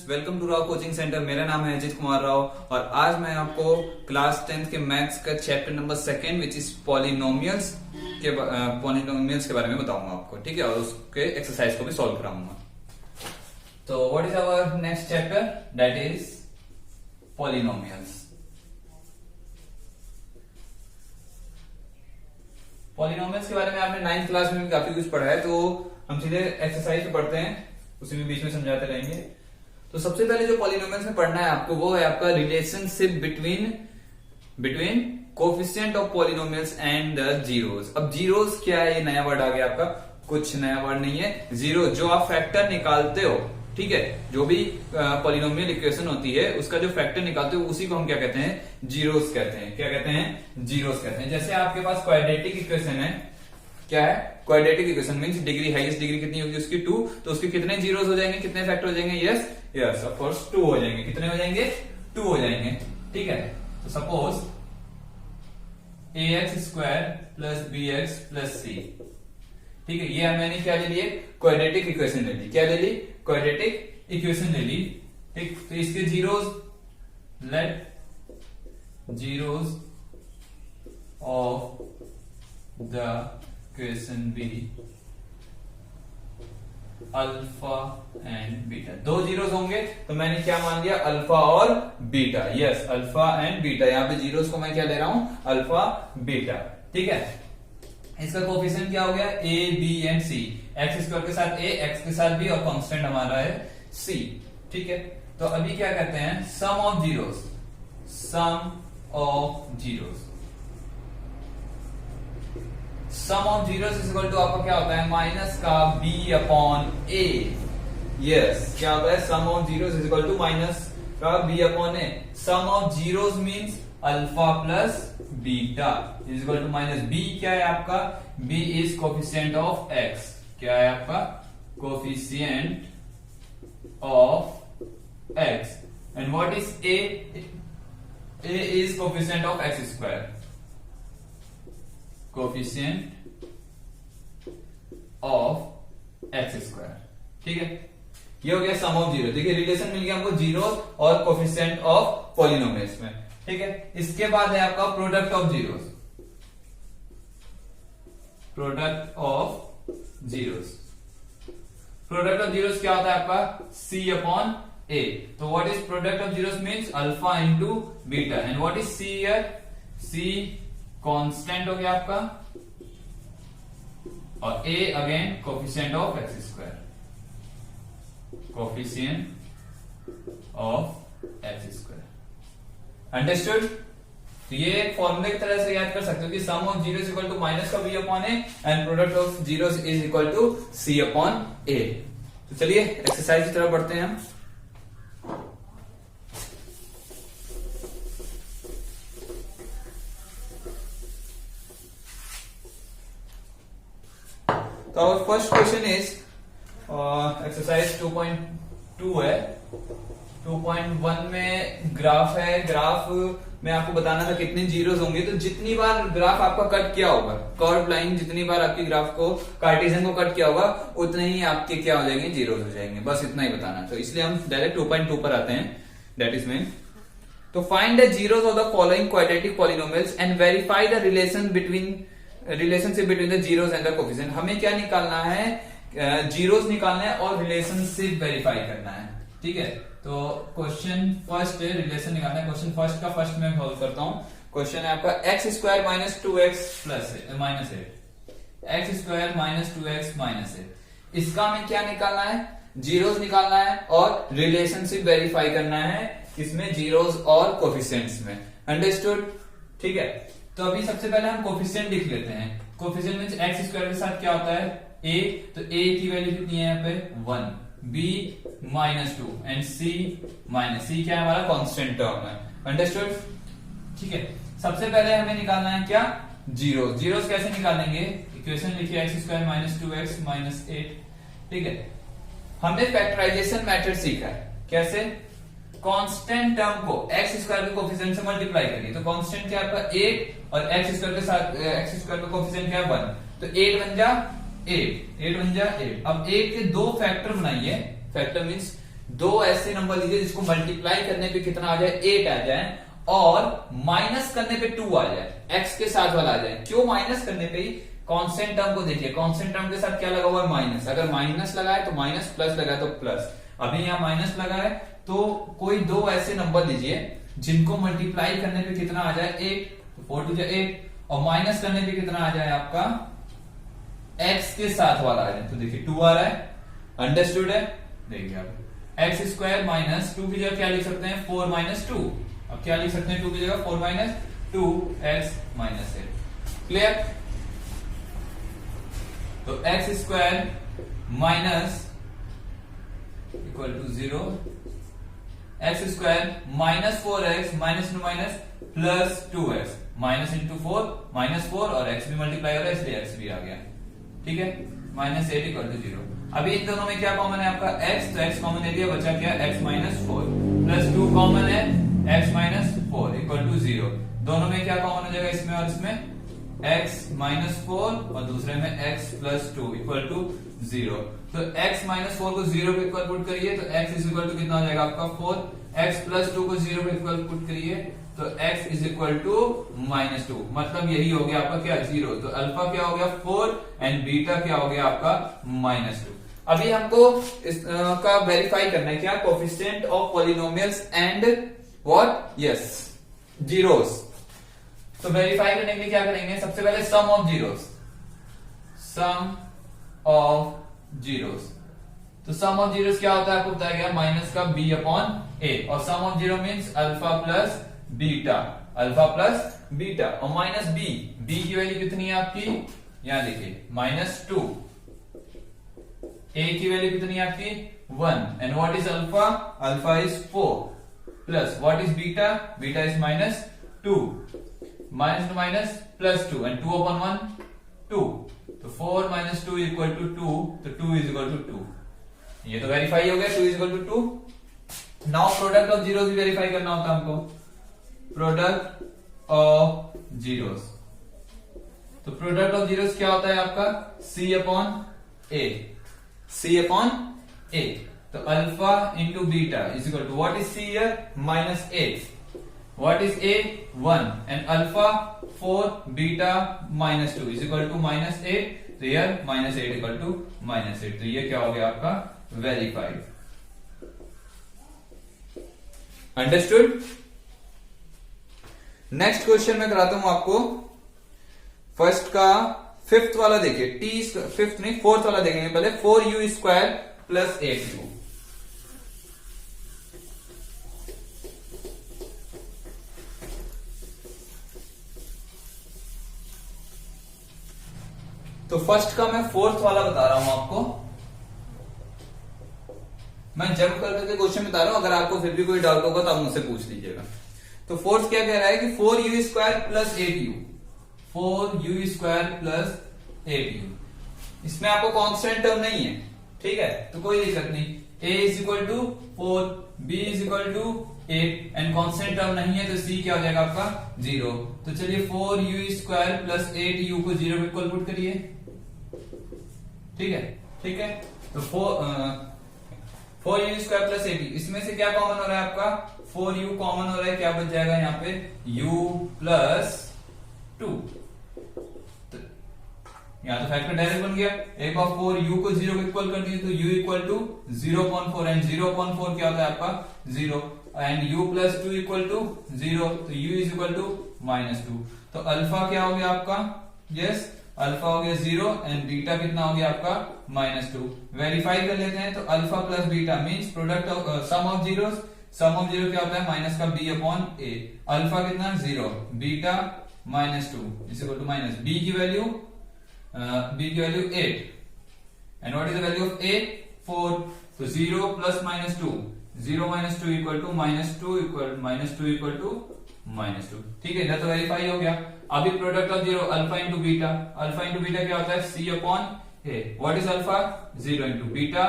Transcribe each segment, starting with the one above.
Welcome to Rao coaching centre. मेरा नाम है अजीत कुमार राव और आज मैं आपको क्लास 10th के मैथ्स का chapter number 2 which is polynomials के बारे में बताऊंगा आपको, ठीक है, और उसके एक्सरसाइज को भी सॉल्व कराऊंगा। तो what is our next chapter, that is polynomials. Polynomials के बारे में आपने 9th क्लास में भी काफी कुछ पढ़ा है, तो हम सीधे एक्सरसाइज पे पढ़ते हैं, उसी में बीच में समझाते रहेंगे। तो सबसे पहले जो पॉलिनोमियल्स में पढ़ना है आपको वो है आपका relationship between coefficient of polynomials and the zeros. अब जीरोस क्या है, ये नया वर्ड आ गया आपका, कुछ नया वर्ड नहीं है। जीरो जो आप फैक्टर निकालते हो, ठीक है, जो भी पॉलिनोमियल इक्वेशन होती है उसका जो फैक्टर निकालते हो उसी को हम क्या कहते हैं, जीरोस कहते हैं। क्या कहते हैं, जीरोस कहते हैं। जैसे आपके पास क्वाड्रेटिक इक्वेशन है, क्या है, quadratic equation means degree, highest degree कितनी होगी उसकी 2, तो उसके कितने जीरोस हो जाएंगे, कितने फैक्टर हो जाएंगे, यस ऑफ कोर्स 2 हो जाएंगे। कितने हो जाएंगे, 2 हो जाएंगे, ठीक है। तो suppose ax square plus bx plus c, ठीक है, ये मैंने क्या ले लिए, क्वाड्रेटिक इक्वेशन ले ली। क्या ले ली, क्वाड्रेटिक इक्वेशन ले ली, ठीक। तो इसके zeros, let zeros of the equation be alpha and beta. 2 zeros होंगे तो मैंने क्या मान लिया, अल्फा और beta. Yes, alpha and beta. यहां पे जीरोस को मैं क्या ले रहा हूं, अल्फा बीटा, ठीक है। इसका कोफिशिएंट क्या हो गया, A B and C. X square के साथ ए, एक्स के साथ बी और कांस्टेंट हमारा है सी, ठीक है। तो अभी क्या करते हैं, sum of zeros, sum of zeros, sum of zeros is equal to आपका क्या होता है, माइनस का बी अपॉन ए। यस, क्या होता है, sum of zeros is equal to minus का b upon a. Sum of zeros means alpha plus beta is equal to minus b. क्या है आपका, b is coefficient of x. क्या है आपका, coefficient of x. And what is a, a is coefficient of x square, coefficient of x square, ठीक है। ये हो गया सम ऑफ जीरो, ठीक है। रिलेशन मिल गया हमको जीरो और कोफिशिएंट ऑफ पॉलिनोमियल्स में, ठीक है। इसके बाद है आपका product of zeros, product of zeros. Product of zeros क्या होता है आपका, सी अपॉन ए। तो what is product of zeros means alpha into beta. And what is C here, C constant हो गया आपका और a again coefficient of x square, coefficient of x square. Understood. तो ये एक फॉर्मूले की तरह से याद कर सकते हो कि sum of zero is equal to minus का b upon a and product of zero is equal to c upon ए। तो चलिए एक्सरसाइज की तरफ बढ़ते हैं हम। तो our first question is exercise 2.2 है। 2.1 में ग्राफ है। ग्राफ में आपको बताना था कितने जीरोस होंगे। तो जितनी बार ग्राफ आपका कट किया होगा, कर्व लाइन जितनी बार आपकी ग्राफ को, कार्टेशियन को कट किया होगा, उतने ही आपके क्या हो जाएंगे, जीरोस हो जाएंगे। बस इतना ही बताना। तो इसलिए हम डायरेक्ट 2.2 पर आते हैं, दैट इज मीन। तो find the zeros of the following quadratic polynomials and verify the relationship between the zeros and the coefficient. हमें क्या निकालना है, जीरोस निकालना है और रिलेशनशिप वेरीफाई करना है, ठीक है। तो क्वेश्चन फर्स्ट रिलेशन निकालना है। क्वेश्चन फर्स्ट का फर्स्ट मैं सॉल्व करता हूं। क्वेश्चन है आपका x square minus 2x plus minus 8, x square minus 2x minus 8। इसका हमें क्या निकालना है, जीरोस निकालना है और रिलेशनशिप वेरीफाई करना है, किसमें, जीरोस और कोफिशिएंट्स में। अंडरस्टूड, ठीक है। तो अभी सबसे पहले हम कोफिशिएंट लिख लेते हैं। कोफिशिएंट मींस एक्स स्क्वायर के साथ क्या होता है, a, तो a की वैल्यू कितनी है यहाँ पे 1, b minus 2 and c minus, c क्या है हमारा कांस्टेंट टर्म है। अंडरस्टूड, ठीक है। सबसे पहले हमें निकालना है क्या, जीरोस। जीरोस कैसे निकालेंगे, इक्वेशन लिखिए x square minus 2x minus 8, ठीक है। हमने फैक्टराइजेशन मेथड सीखा है, कैसे, कांस्टेंट टर्म को एक्स स्क्वायर के कोफिशिएंट से मल्टीप्लाई करिए। तो कांस्टेंट क्या आपका 8 और एक्स स्क्वायर के साथ एक्स स्क्वायर का कोफिशिएंट क्या है 1, तो 8 बन जा 8 बन जा 8। अब 8 के 2 फैक्टर बनाइए, फैक्टर मींस दो ऐसे नंबर लीजिए जिसको मल्टीप्लाई करने पे कितना आ जाए 8 आ जाए और माइनस करने पे 2 आ जाए, x के साथ वाला आ जाए। क्यों माइनस करने पे? कांस्टेंट टर्म को देखिए, कांस्टेंट टर्म के साथ क्या लगा हुआ है माइनस, अगर माइनस लगा है तो माइनस, प्लस लगा है तो प्लस। अभी यहाँ माइनस लगा है तो कोई दो ऐसे नंबर लीजिए जिनको मल्टीप्लाई करने पे कितना आ जाए 8, तो 4 टू 8 और माइनस करने पे कितना आ जाए आपका x के साथ वाला आ जाए, तो देखिए 2 आ रहा है। अंडरस्टूड है? देखिए आप एक्स स्क्वायर माइनस 2 की जगह क्या लिख सकते हैं 4 माइनस 2। अब क्या लिख सकते हैं 2 की जगह 4 माइनस 2 एक्स माइनस 8। क्लियर? तो X square minus equal to 0, X square minus 4x minus two minus plus 2x, minus into 4 minus 4 और x भी मल्टीप्लाई हो रहा है इसलिए x भी आ गया। ठीक है, माइनस 8 इक्वल टू 0। अभी इन दोनों में क्या कॉमन है आपका x, तो x कॉमन ले लिया, बचा क्या x माइनस 4 प्लस 2 कॉमन है x माइनस 4 इक्वल टू 0। दोनों में क्या कॉमन हो जाएगा इसमें और इसमें x माइनस 4 और दूसरे में x प्लस 2 इक्वल टू 0। तो x माइनस 4 को 0 पे इक्वल पुट करिए तो x इज इक्वल टू कितना हो जाएगा आपका 4, x प्लस 2 को 0 पे इक्वल पुट करिए तो x is equal to minus 2। मतलब यही हो गया आपका क्या 0। तो अल्फा क्या हो गया 4 एंड बीटा क्या हो गया आपका माइनस 2। अभी हमको इसका वेरीफाई करना है क्या, coefficient of polynomials and what, yes zeros. तो वेरीफाई करने के लिए क्या करेंगे, सबसे पहले sum of zeros, sum of zeros. तो सम ऑफ जीरोस क्या होता है आपको बताया गया माइनस का b अपॉन a, और sum of zero means alpha plus beta, alpha plus beta और माइनस b की वैल्यू कितनी है आपकी, यहां देखिए माइनस 2, a की वैल्यू कितनी है आपकी 1 and what is alpha, alpha is 4 plus what is beta, beta is minus 2, minus two minus plus 2 and 2 upon 1 2, तो 4 माइनस 2 इक्वल टू 2, तो 2 इज इक्वल टू 2। ये तो वेरीफाई हो गया 2 is equal to 2। Now product of zeros भी verify करना होता है हमको, प्रोडक्ट ऑफ जीरोस। तो प्रोडक्ट ऑफ जीरोस क्या होता है आपका c upon a, c upon a। तो alpha into beta is equal to what is c here minus 8, what is a 1 and alpha 4 beta minus 2 is equal to minus 8, तो here minus 8 equal to minus 8। तो ये क्या हो गया आपका verified. Understood? Next question में कराता हूं आपको, फर्स्ट का फिफ्थ वाला देखिए, फिफ्थ नहीं फोर्थ वाला देखेंगे पहले, 4u स्क्वायर प्लस 8u। तो फर्स्ट का मैं फोर्थ वाला बता रहा हूं आपको, मैं जंप करके क्वेश्चन बता रहा हूं, अगर आपको फिर भी कोई डाउट होगा तो आप मुझसे पूछ लीजिएगा। तो फोर्थ क्या कह रहा है कि 4u square plus 8u, 4u square plus 8u। इसमें आपको कांस्टेंट टर्म नहीं है, ठीक है, तो कोई दिक्कत नहीं। a is equal to 4, b is equal to 8 and constant term नहीं है तो c क्या हो जाएगा आपका 0। तो चलिए 4u स्क्वायर प्लस 8u को 0 पे इक्वल पुट करिए, ठीक है, ठीक है। तो 4u स्क्वायर प्लस 8u, इसमें से क्या कॉमन हो रहा है आपका 4u कॉमन हो रहा है, क्या बच जाएगा यहाँ पे u प्लस 2। यहाँ तो फैक्टर डायरेक्ट बन गया, एक बार 4u को 0 को इक्वल कर दीजिए तो u इक्वल टू 0.4 एंड 0.4 क्या होता है आपका 0 and u plus 2 equal to 0, तो u is equal to minus 2। तो अल्फा क्या हो गया आपका, यस अल्फा हो गया 0 एंड बीटा कितना हो गया आपका माइनस 2। वेरीफाई कर लेते हैं, तो alpha plus beta means product of sum of zeros, sum of zero क्या होता है माइनस का b अपॉन a। अल्फा कितना 0, beta minus 2 is equal to minus b की value 8 and what is the value of a 4, तो 0 plus minus 2, 0 minus 2 equal to minus 2 equal to minus 2। ठीक है, इधर तो वेरीफाई हो गया। अभी product of zero alpha into beta, alpha into beta क्या होता है c upon a। What is alpha 0 into beta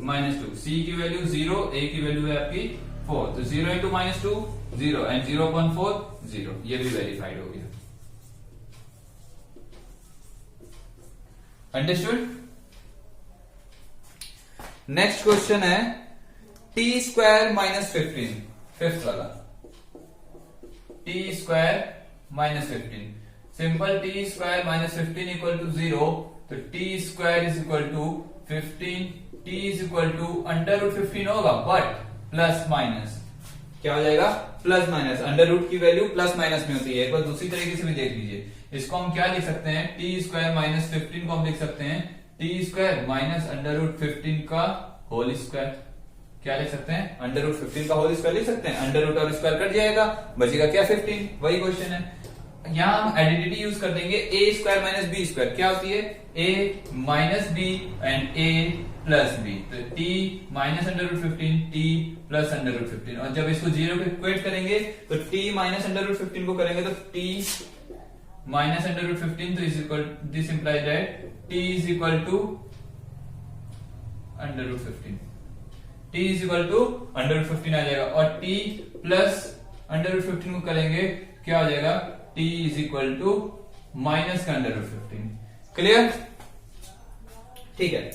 minus 2, c की वैल्यू 0, a की वैल्यू है आपकी 4, तो 0 इंटू माइनस 2 0 एंड 0.4 0, ये भी वेरीफाइड हो गया। अंडरस्टूड? नेक्स्ट क्वेश्चन है टी स्क्वायर माइनस 15, फिफ्थ वाला T square minus 15, simple T square minus 15 equal to 0, तो T square is equal to 15, T is equal to under root 15 होगा, but plus minus क्या हो जाएगा, plus minus, under root की value plus minus में होती है। एक बार दूसरी तरीके से भी देख लीजिए, इसको हम क्या लिख सकते हैं, टी स्क्वायर माइनस 15 को हम लिख सकते हैं T square minus under root 15 का होल स्क्वायर। क्या लिख सकते हैं, अंडर रूट 15 का होल स्क्वायर लिख सकते हैं, अंडर रूट और स्क्वायर कट जाएगा, बचेगा क्या 15, वही क्वेश्चन है। यहां हम आइडेंटिटी यूज कर देंगे, a square minus b square क्या होती है, a minus b and a plus b, तो t minus under root 15 t plus under root 15, और जब इसको जीरो पे इक्वेट करेंगे तो टी माइनस अंडर रूट 15 को करेंगे तो टी माइनस अंडर रूट 15, तो is equal, this implies that T is equal to under root 15, T is equal to under root 15 आ जाएगा, और टी प्लस अंडर रूट 15 को करेंगे क्या हो जाएगा, T is equal to minus का अंडर रूट 15। क्लियर, ठीक है,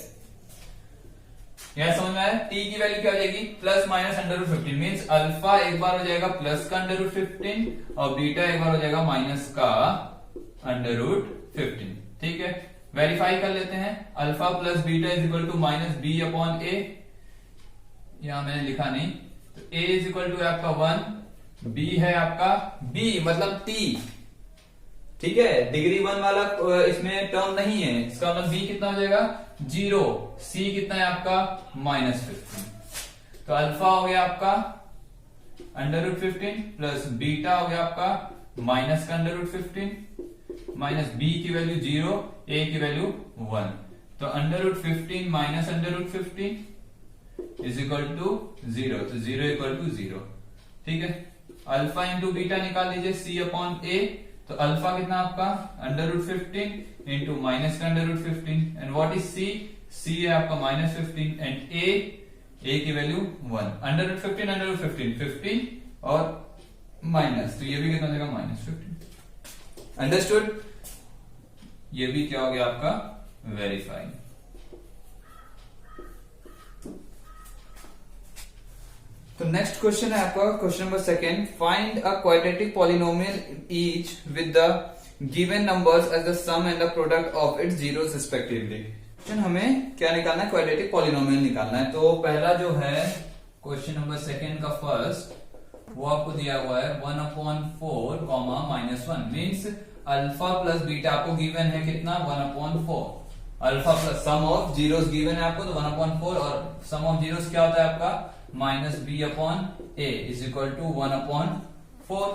यह समझ में आया। टी की वैल्यू क्या हो जाएगी, plus minus under root 15, means alpha एक बार हो जाएगा प्लस का अंडर रूट 15 और बीटा एक बार हो जाएगा माइनस का अंडर रूट 15। ठीक है, वेरीफाई कर लेते हैं, alpha plus beta is equal to minus B upon a, यहां मैंने लिखा नहीं, तो a इज इक्वल टू आपका 1, b है आपका b मतलब t, ठीक है, डिग्री 1 वाला इसमें टर्म नहीं है, इसका मतलब b कितना हो जाएगा 0, c कितना है आपका माइनस 15, तो अल्फा हो गया आपका अंडर रूट 15 प्लस बीटा हो गया आपका माइनस का अंडर रूट 15 माइनस b की वैल्यू 0, a की वैल्यू 1, तो under root 15 minus under root 15 is equal to 0, तो 0 इक्वल टू 0। ठीक है, अल्फा इंटू बीटा निकाल लीजिए c अपॉन a, तो अल्फा कितना आपका अंडर रूट 15 इंटू माइनस का under root 15, and what is c है आपका माइनस 15 एंड a की वैल्यू 1, अंडर रूट 15 अंडर रूट 15 और माइनस, तो ये भी कितना हो जाएगा माइनस 15। अंडरस्टूड, ये भी क्या हो गया आपका वेरीफाई। तो नेक्स्ट क्वेश्चन है आपका question number second, find a quadratic polynomial each with the given numbers as the sum and the product of its zeros respectively. Question हमें क्या निकालना है, क्वाड्रेटिक पॉलिनोमियल निकालना है। तो पहला जो है क्वेश्चन नंबर सेकेंड का फर्स्ट, वो आपको दिया हुआ है 1/4 minus 1, means alpha plus beta आपको गिवन है कितना 1/4, alpha plus sum of zeros given है आपको तो 1/4, और सम ऑफ जीरोस क्या होता है आपका minus B upon A is equal to 1/4।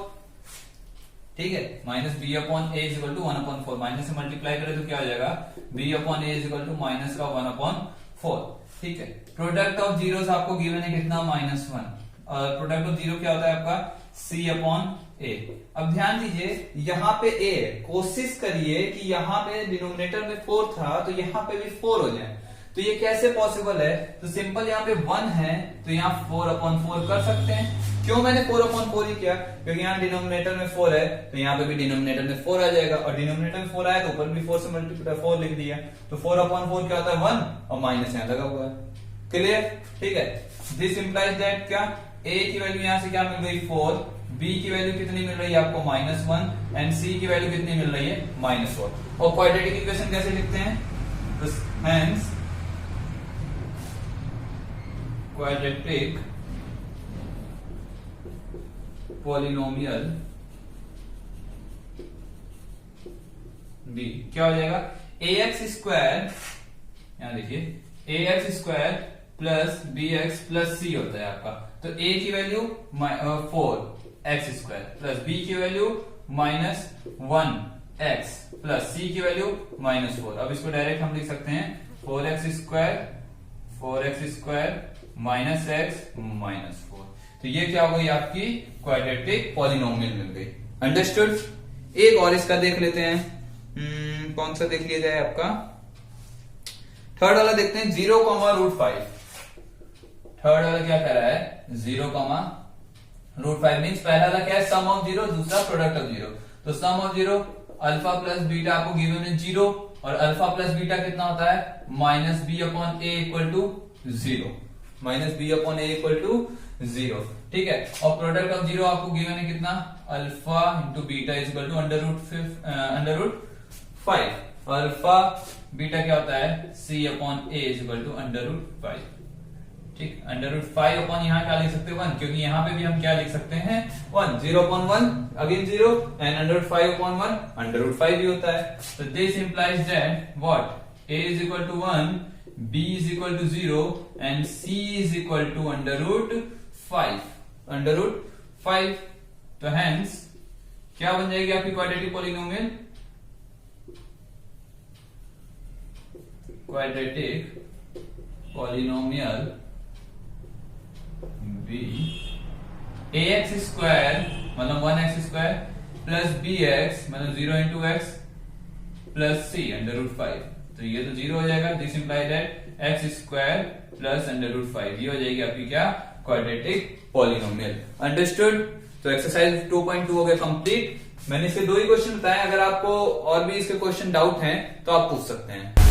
ठीक है, minus B upon A is equal to 1/4, minus से मल्टीप्लाई करें तो क्या हो जाएगा B upon A is equal to minus का 1/4। ठीक है, प्रोडक्ट ऑफ जीरोस आपको गिवन है कितना -1, और प्रोडक्ट ऑफ जीरो क्या होता है आपका c अपॉन ए। अब ध्यान दीजिए यहाँ पे a, कोशिश करिए कि यहाँ पे डिनोमिनेटर में 4 था तो यहाँ पे भी 4 हो जाए, तो ये कैसे पॉसिबल है, तो सिंपल यहाँ पे 1 है तो यहाँ 4/4 कर सकते हैं। क्यों मैंने 4/4 ही किया, क्योंकि यहाँ डिनोमिनेटर में 4 है तो यहाँ पे भी डिनोमिनेटर में 4 आ जाएगा, और डिनोमिनेटर में 4 आया तो ऊपर भी 4 से मल्टीप्लाई 4 लिख दिया, तो 4/4 क्या होता है 1 और माइनस यहाँ लगा हुआ है। क्लियर, ठीक है, दिस इंप्लाइज दैट क्या a की वैल्यू यहाँ से क्या मिल गई 4, b की वैल्यू कितनी मिल रही है आपको -1 एंड c की वैल्यू कितनी मिल रही है -4। और क्वाड्रेटिक इक्वेशन कैसे लिखते हैं, तो हेंस क्वाड्रेटिक पॉलिनोमियल b क्या हो जाएगा ax स्क्वायर, यहां देखिए ax square plus bx plus c होता है आपका, तो a की value 4x square plus b की वैल्यू -1x प्लस c की वैल्यू -4। अब इसको डायरेक्ट हम लिख सकते हैं 4x स्क्वायर माइनस x -4, तो ये क्या हो गई आपकी क्वाड्रेटिक पॉलिनोमियल मिल गई। अंडरस्टूड, एक और इसका देख लेते हैं, कौन सा देख लिया जाए आपका थर्ड वाला देखते हैं, 0,√5। थर्ड वाला क्या कह रहा है 0,√5, मीन्स पहला वाला क्या है सम ऑफ जीरो, दूसरा प्रोडक्ट ऑफ जीरो। तो sum of zero alpha plus beta आपको गिवन है 0, और अल्फा प्लस बीटा कितना होता है -b upon a equal to 0। Minus B upon a equal to 0। ठीक है, और प्रोडक्ट ऑफ जीरो आपको गिवन है कितना, alpha into beta is equal to under root 5। Alpha beta क्या होता है, c upon A is equal to under root 5। ठीक, अंडर रूट 5 अपॉन यहाँ क्या लिख सकते हैं 1, क्योंकि यहाँ पे भी हम क्या लिख सकते हैं 1, 0 upon 1 again 0 and under root 5 upon 1 under root 5 भी होता है। तो this implies that what, a is equal to 1, b is equal to 0 and c is equal to under root 5, under root 5। तो हेंस क्या बन जाएगी आपकी quadratic polynomial, quadratic polynomial b ax square मतलब 1x स्क्वायर प्लस bx मतलब 0 into x plus c under root 5। तो ये तो 0 हो जाएगा, this imply that x square plus under root 5, ये हो जाएगी आपकी क्या, क्वाड्रेटिक पॉलिनोमियल। अंडरस्टूड। तो एक्सरसाइज 2.2 हो गया कंप्लीट। मैंने इसके 2 ही क्वेश्चन बताए, अगर आपको और भी इसके क्वेश्चन डाउट हैं तो आप पूछ सकते हैं।